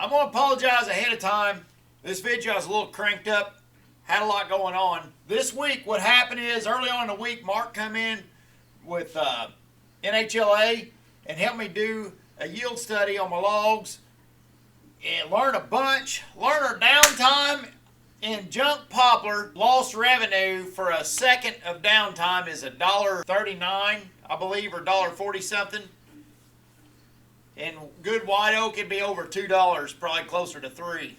I'm going to apologize ahead of time. This video is a little cranked up. Had a lot going on. This week, what happened is, early on in the week, Mark come in with NHLA and helped me do a yield study on my logs and learn a bunch. Learn our downtime in junk poplar. Lost revenue for a second of downtime is $1.39, I believe, or $1.40 something. In good white oak, it'd be over $2, probably closer to $3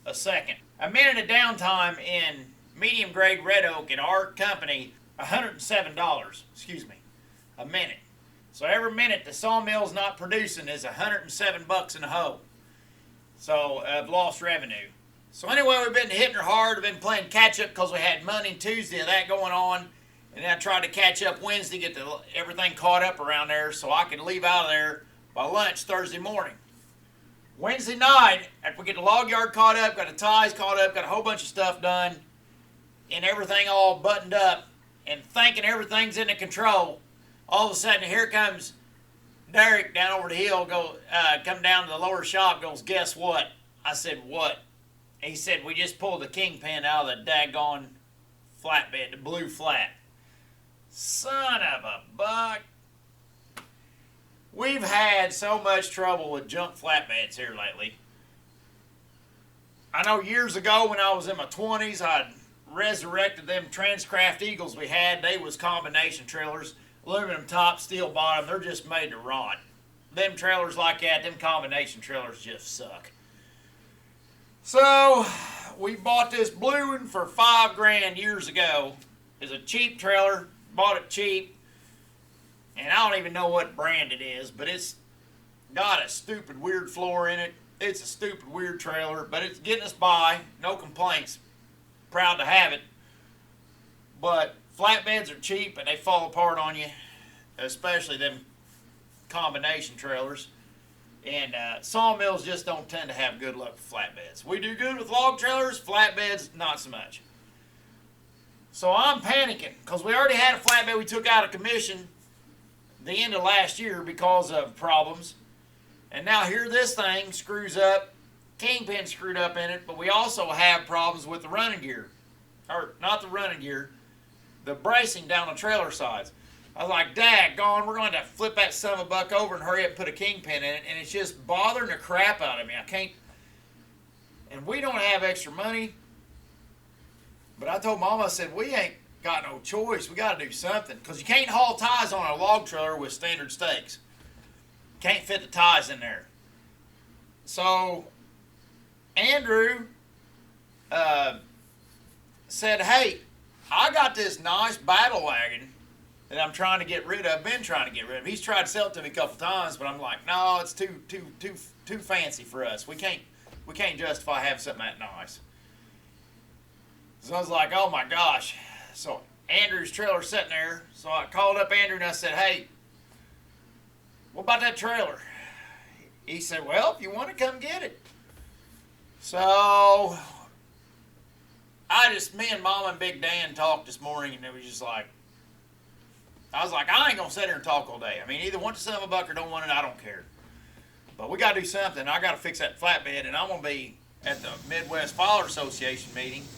a second. A minute of downtime in medium grade red oak in our company, $107, excuse me, a minute. So every minute the sawmill's not producing is $107 in a hoe. So I've lost revenue. So anyway, we've been hitting her hard. We've been playing catch up because we had Monday and Tuesday of that going on. And then I tried to catch up Wednesday, get everything caught up around there so I could leave out of there by lunch Thursday morning. Wednesday night, after we get the log yard caught up, got the ties caught up, got a whole bunch of stuff done, and everything all buttoned up, and thinking everything's in control, all of a sudden here comes Derek down over the hill, come down to the lower shop, goes, "Guess what?" I said, "What?" He said, "We just pulled the kingpin out of the daggone flatbed, the blue flat." Son of a buck. We've had so much trouble with junk flatbeds here lately. I know years ago when I was in my 20s, I'd resurrected them Transcraft Eagles we had. They was combination trailers, aluminum top, steel bottom. They're just made to rot. Them trailers like that, them combination trailers just suck. So we bought this blue one for $5 years ago. It's a cheap trailer, bought it cheap. And I don't even know what brand it is, but it's got a stupid weird floor in it. It's a stupid weird trailer, but it's getting us by. No complaints. Proud to have it. But flatbeds are cheap and they fall apart on you, especially them combination trailers. And sawmills just don't tend to have good luck with flatbeds. We do good with log trailers, flatbeds not so much. So I'm panicking because we already had a flatbed we took out of commission the end of last year because of problems, and now here this thing screws up, kingpin screwed up in it, but we also have problems with the running gear, or not the running gear, the bracing down the trailer sides. I was like, daggone, we're going to flip that son of a buck over and hurry up and put a kingpin in it, and it's just bothering the crap out of me. I can't, and we don't have extra money, but I told Mama, I said, we ain't got no choice. We got to do something because you can't haul ties on a log trailer with standard stakes. Can't fit the ties in there. So Andrew said, "Hey, I got this nice battle wagon that I'm trying to get rid of. Been trying to get rid of. He's tried to sell it to me a couple times, but I'm like, no, it's too fancy for us. We can't justify having something that nice." So I was like, oh my gosh. So Andrew's trailer sitting there. So I called up Andrew and I said, "Hey, what about that trailer?" He said, "Well, if you want to come get it." So me and Mama and Big Dan talked this morning, and it was just like, I was like, I ain't gonna sit here and talk all day. I mean, either want the son of a buck or don't want it, I don't care. But we gotta do something. I gotta fix that flatbed, and I'm gonna be at the Midwest Filer Association meeting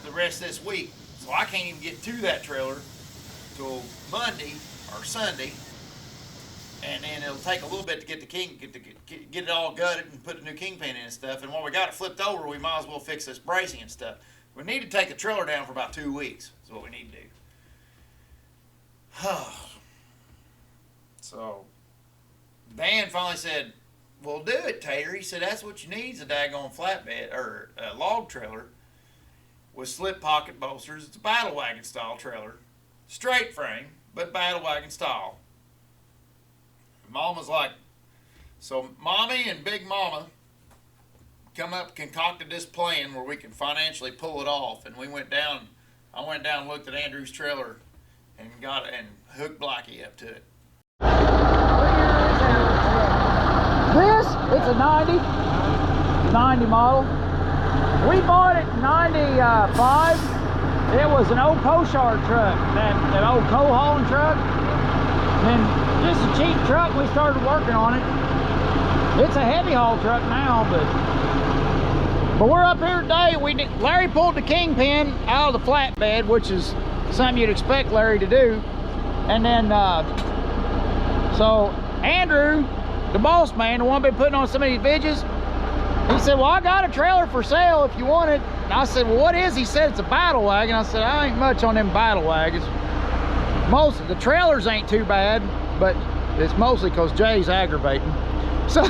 the rest of this week, so I can't even get to that trailer till Monday or Sunday, and then it'll take a little bit to get it all gutted and put a new kingpin in and stuff. And when we got it flipped over, we might as well fix this bracing and stuff. We need to take the trailer down for about 2 weeks. Is what we need to do. So Dan finally said, "Well, do it, Tater." He said, "That's what you need is a daggone flatbed or a log trailer with slip pocket bolsters. It's a battle wagon style trailer, straight frame, but battle wagon style." Mom was like, so Mommy and Big Mama come up, concocted this plan where we can financially pull it off, and I went down and looked at Andrew's trailer and hooked Blackie up to it. It's a 90 model. We bought it in 95. It was an old post yard truck, that old coal hauling truck. And just a cheap truck, we started working on it. It's a heavy haul truck now, but we're up here today. Larry pulled the kingpin out of the flatbed, which is something you'd expect Larry to do. And then, so Andrew, the boss man, the one been putting on some of these vidges, he said, well, I got a trailer for sale if you want it. And I said, well, what is? He said, it's a battle wagon. I said, I ain't much on them battle wagons. Most of the trailers ain't too bad, but it's mostly because Jay's aggravating. So,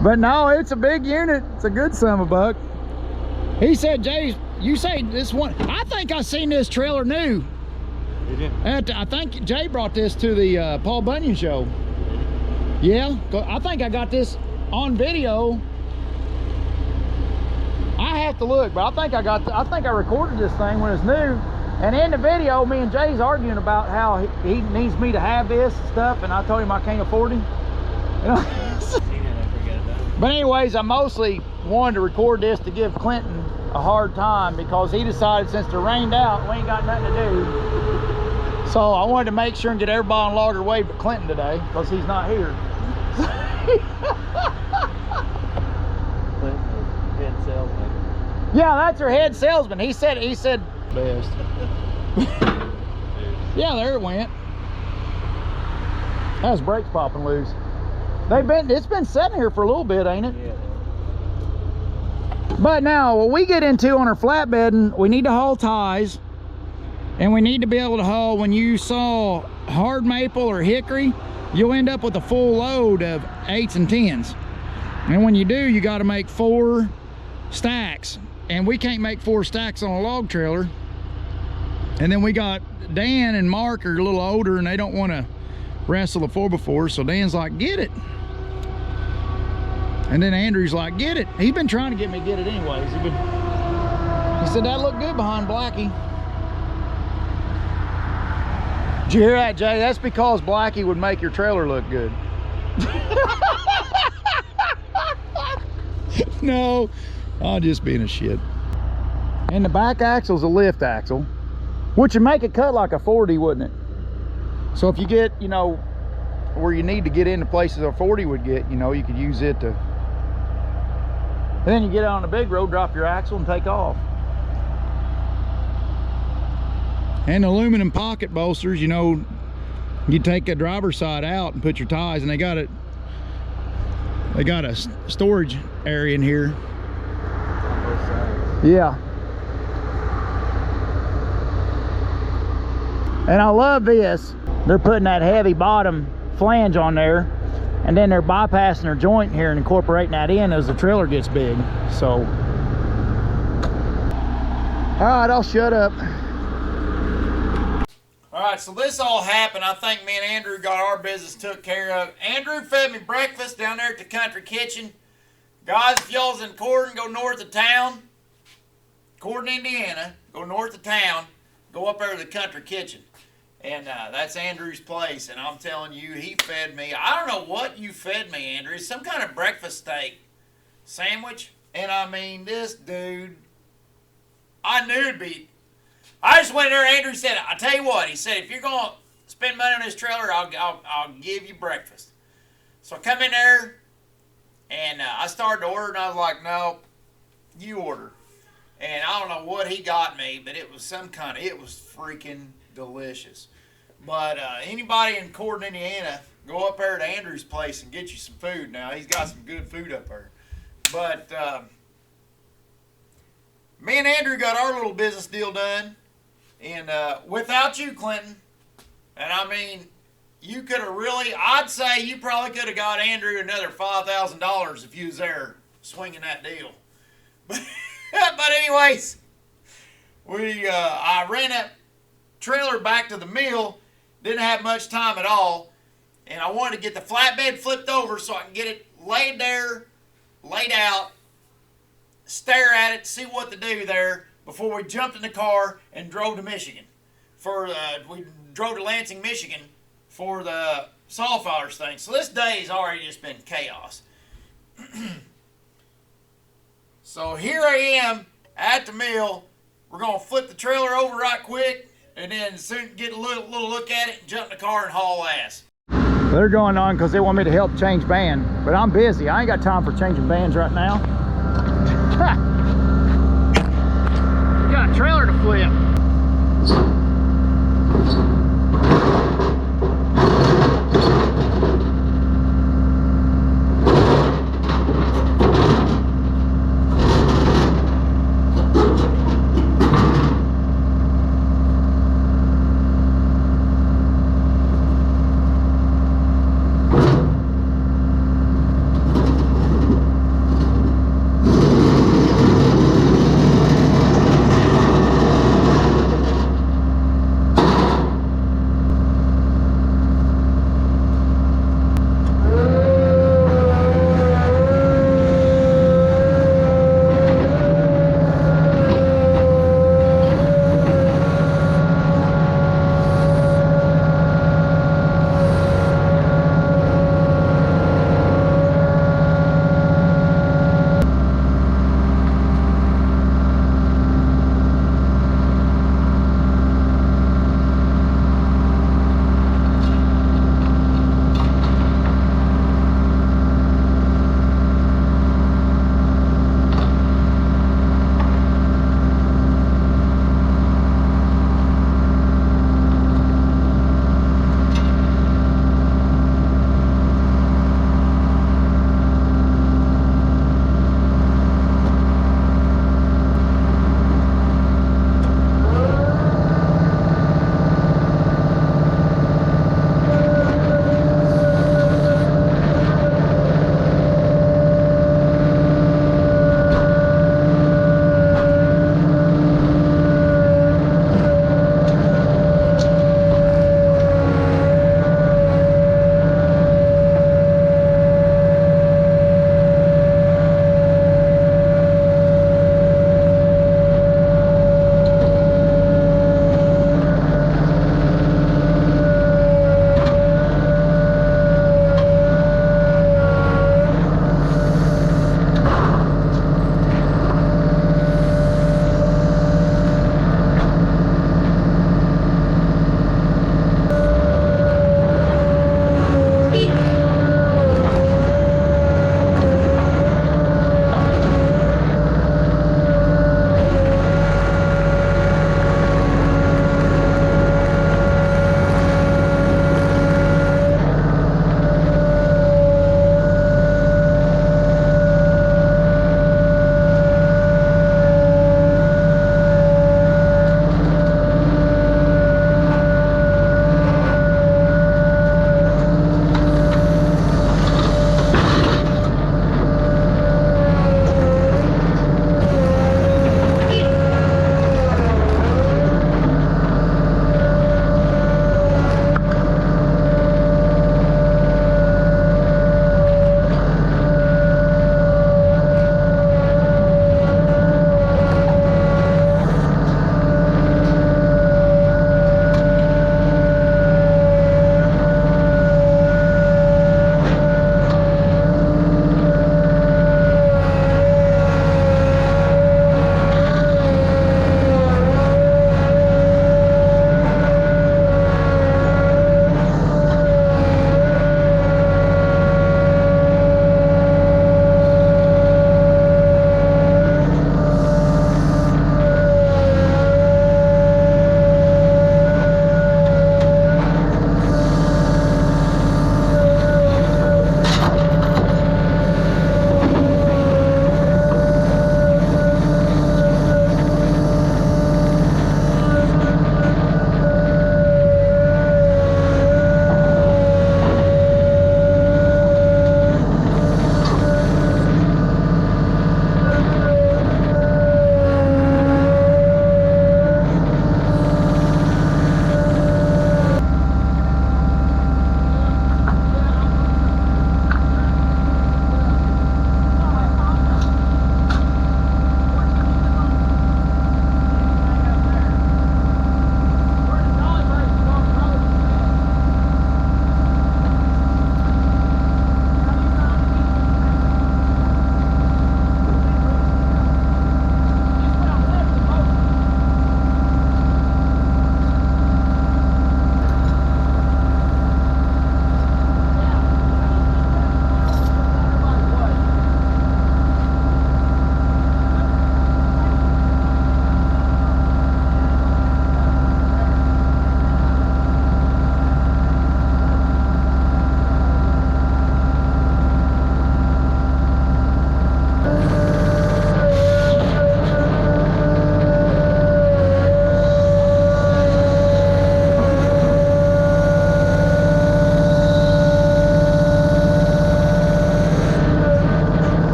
but no, it's a big unit. It's a good son of a buck. He said, Jay, you say this one. I think I seen this trailer new. Did you? I think Jay brought this to the Paul Bunyan show. Yeah, I think I got this on video. I have to look, but I think I recorded this thing when it's new. And in the video, me and Jay's arguing about how he needs me to have this stuff, and I told him I can't afford him. You know? But anyways, I mostly wanted to record this to give Clinton a hard time because he decided since it rained out, we ain't got nothing to do. So I wanted to make sure and get everybody on logger way but Clinton today because he's not here. Head salesman. Yeah, that's her head salesman. He said best. Yeah, there it went. That was brakes popping loose. It's been sitting here for a little bit, ain't it? Yeah. But now what we get into on our flatbedding, we need to haul ties, and we need to be able to haul. When you saw hard maple or hickory, you'll end up with a full load of 8s and 10s. And when you do, you got to make 4 stacks, and we can't make 4 stacks on a log trailer. And then we got Dan and Mark are a little older and they don't want to wrestle a 4x4, so Dan's like, get it. And then Andrew's like, get it. He's been trying to get me to get it anyways. He said that looked good behind Blackie. Did you hear that, Jay? That's because Blackie would make your trailer look good. No, I'm just being a shit. And the back axle's a lift axle, which would make it cut like a 40, wouldn't it? So if you get, you know, where you need to get into places a 40 would get, you know, you could use it to. And then you get out on the big road, drop your axle and take off. And aluminum pocket bolsters, you know, you take the driver's side out and put your ties, and they got a storage area in here. Yeah. And I love this. They're putting that heavy bottom flange on there, and then they're bypassing their joint here and incorporating that in as the trailer gets big. So, all right, I'll shut up. All right, so this all happened. I think me and Andrew got our business took care of. Andrew fed me breakfast down there at the country kitchen. Guys, if y'all's in Corden, go north of town. Corden, Indiana, go north of town. Go up there to the country kitchen. And that's Andrew's place. And I'm telling you, he fed me. I don't know what you fed me, Andrew. It's some kind of breakfast steak sandwich. And I mean, this dude, I knew it'd be. I just went there. Andrew said, I tell you what. He said, if you're going to spend money on this trailer, I'll give you breakfast. So I come in there, and I started to order, and I was like, no, you order. And I don't know what he got me, but it was some kind of, it was freaking delicious. But anybody in Corden, Indiana, go up there to Andrew's place and get you some food now. He's got some good food up there. But me and Andrew got our little business deal done. And without you, Clinton, and I mean, you could have really, I'd say you probably could have got Andrew another $5,000 if you was there swinging that deal. But anyways, I ran that trailer back to the mill, didn't have much time at all, and I wanted to get the flatbed flipped over so I can get it laid there, laid out, stare at it, see what to do there before we jumped in the car and drove to Michigan. We drove to Lansing, Michigan for the saw filers thing. So this day has already just been chaos. So here I am at the mill. We're going to flip the trailer over right quick and then soon get a little look at it and jump in the car and haul ass. They're going on because they want me to help change band, but I'm busy. I ain't got time for changing bands right now. Got a trailer to flip.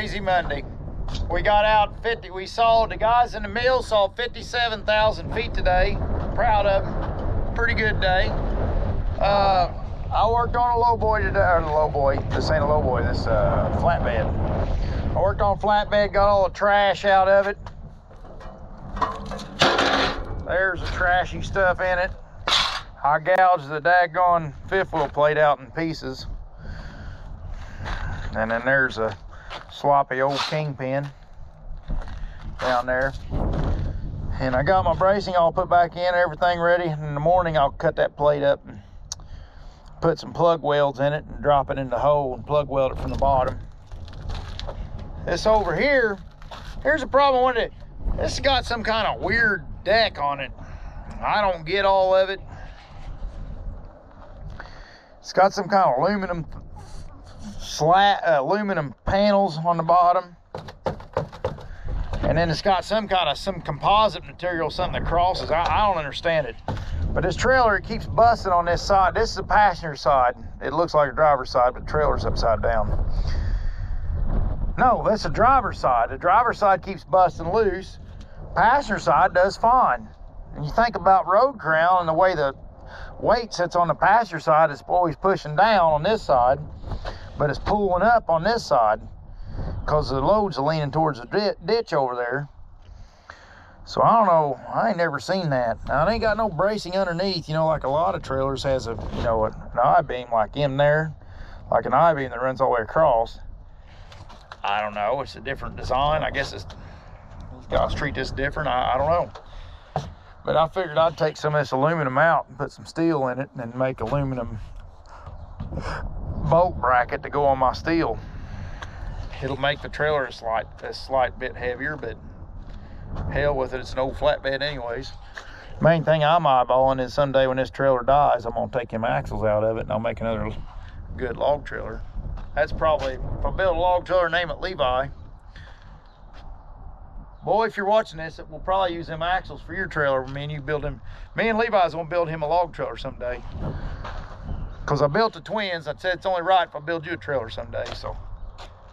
crazy Monday. We got out 50, the guys in the mill saw 57,000 feet today. Proud of them. Pretty good day. I worked on a low boy today, or the low boy, this ain't a low boy, this flatbed. I worked on flatbed, got all the trash out of it. There's the trashy stuff in it. I gouged the daggone fifth wheel plate out in pieces. And then there's a sloppy old kingpin down there. And I got my bracing all put back in, everything ready. And in the morning I'll cut that plate up and put some plug welds in it and drop it in the hole and plug weld it from the bottom. This over here, here's a problem with it. This has got some kind of weird deck on it. I don't get all of it. It's got some kind of aluminum panels on the bottom. And then it's got some composite material, something that crosses. I don't understand it. But this trailer, it keeps busting on this side. This is the passenger side. It looks like a driver's side, but the trailer's upside down. No, that's the driver's side. The driver's side keeps busting loose. Passenger side does fine. And you think about road crown and the way the weight sits on the passenger side, it's always pushing down on this side, but it's pulling up on this side because the loads are leaning towards the ditch over there. So I don't know, I ain't never seen that. Now it ain't got no bracing underneath, you know, like a lot of trailers has an I-beam like in there, like an I-beam that runs all the way across. I don't know, it's a different design. I guess it's, guys treat this different, I don't know. But I figured I'd take some of this aluminum out and put some steel in it and make aluminum bolt bracket to go on my steel. It'll make the trailer a slight bit heavier, but hell with it, it's an old flatbed anyways. Main thing I'm eyeballing is someday when this trailer dies, I'm gonna take them axles out of it and I'll make another good log trailer. That's probably, if I build a log trailer, name it Levi. Boy, if you're watching this, we'll probably use them axles for your trailer. Me and you build him. Me and Levi's gonna build him a log trailer someday. Cause I built the twins. I said it's only right if I build you a trailer someday. So,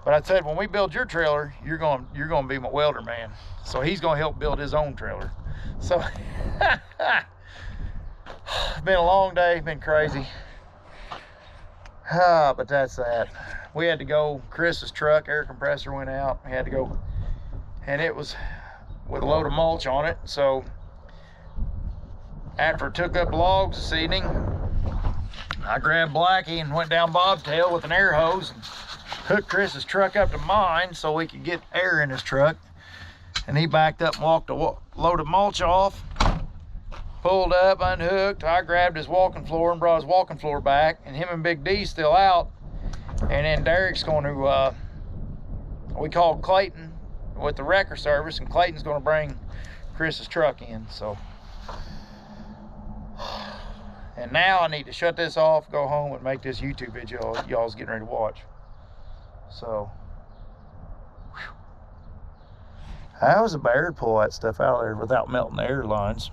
but I said when we build your trailer, you're gonna be my welder man. So he's gonna help build his own trailer. So, it's been a long day. Been crazy. But that's that. We had to go. Chris's truck air compressor went out. We had to go. And it was with a load of mulch on it. So after I took up logs this evening, I grabbed Blackie and went down bobtail with an air hose and hooked Chris's truck up to mine so we could get air in his truck. And he backed up and walked a load of mulch off, pulled up, unhooked. I grabbed his walking floor and brought his walking floor back, and him and Big D's still out. And then Derek's going to, we called Clayton with the wrecker service, and Clayton's going to bring Chris's truck in. So, and now I need to shut this off, go home, and make this YouTube video y'all's getting ready to watch. So, whew. That was a bear to pull that stuff out of there without melting the air lines.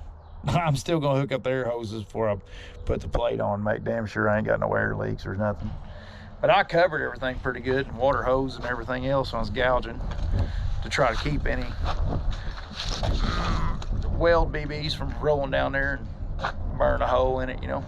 I'm still going to hook up the air hoses before I put the plate on, make damn sure I ain't got no air leaks or nothing. But I covered everything pretty good, and water hose and everything else when I was gouging, to try to keep any weld BBs from rolling down there and burn a hole in it, you know.